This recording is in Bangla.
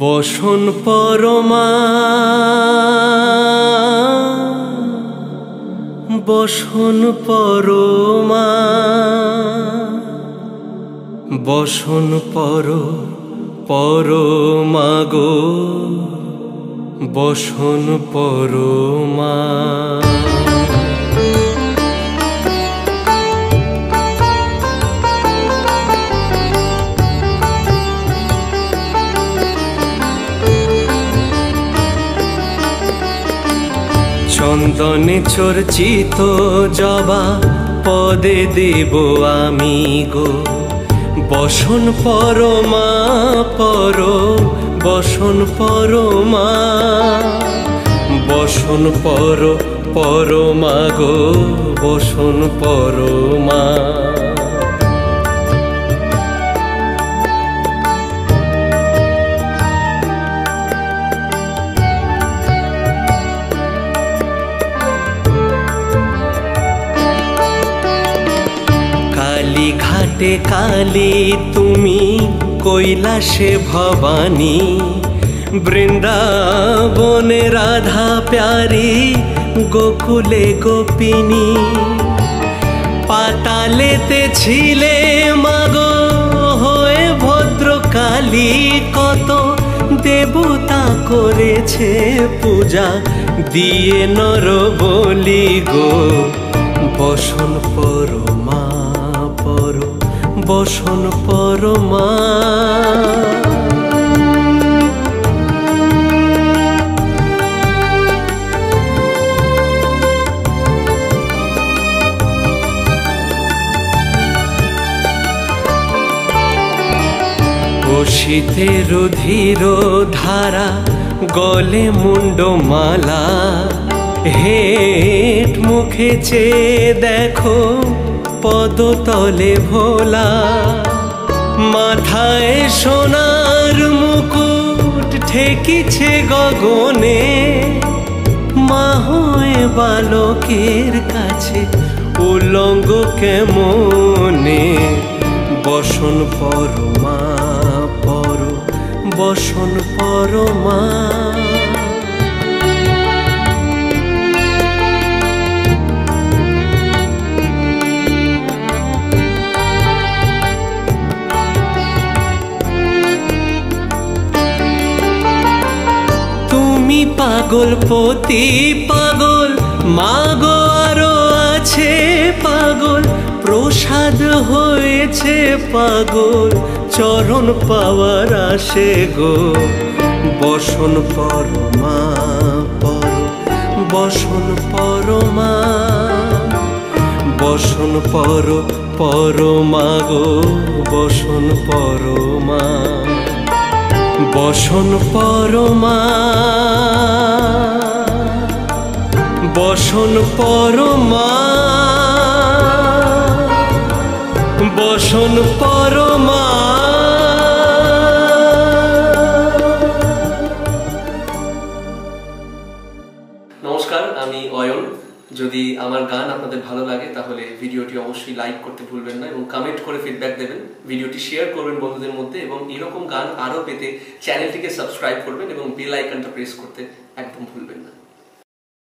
বসন পরমা বসন পরমা বসন পরমা গো বসন পরমা। চন্দনে চর্চিত জবা পদে দেব আমি গো বসন পরমা বসন পরমা বসন পরমা গো বসন পরমা। ঘাটে কালী তুমি কৈলাসে ভবানী বৃন্দাবনে রাধা প্যারি গোকুলে গোপিনী পাতালেতে ছিলে মাগো হয়ে ভদ্রকালী কত দেবতা করেছে পূজা দিয়ে নর বলি গো বসন পরমা বসন পরমা। শীতের ধীর ধারা গলে মুন্ডমালা হেট মুখে চেয়ে দেখো পদতলে ভোলা মাথায় সোনার মুকুট ঠেকিছে গগনে মা হয়ে বালকের কাছে উলঙ্গ কেমনে বসন পরমা বসন পরমা। পাগল পতি পাগল মাগো আরো আছে পাগল প্রসাদ হয়েছে পাগল চরণ পাওয়ার আসে গো বসন পরমা বসন পরমা বসন পরমা গো বসন পরমা বসন পরমা বসন পরমা বসন পরমা। নমস্কার, আমি অয়ন। যদি আমার গান আপনাদের ভালো লাগে তাহলে ভিডিওটি অবশ্যই লাইক করতে ভুলবেন না এবং কমেন্ট করে ফিডব্যাক দেবেন। ভিডিওটি শেয়ার করবেন বন্ধুদের মধ্যে এবং এরকম গান আরও পেতে চ্যানেলটিকে সাবস্ক্রাইব করবেন এবং বেল আইকনটা প্রেস করতে একদম ভুলবেন।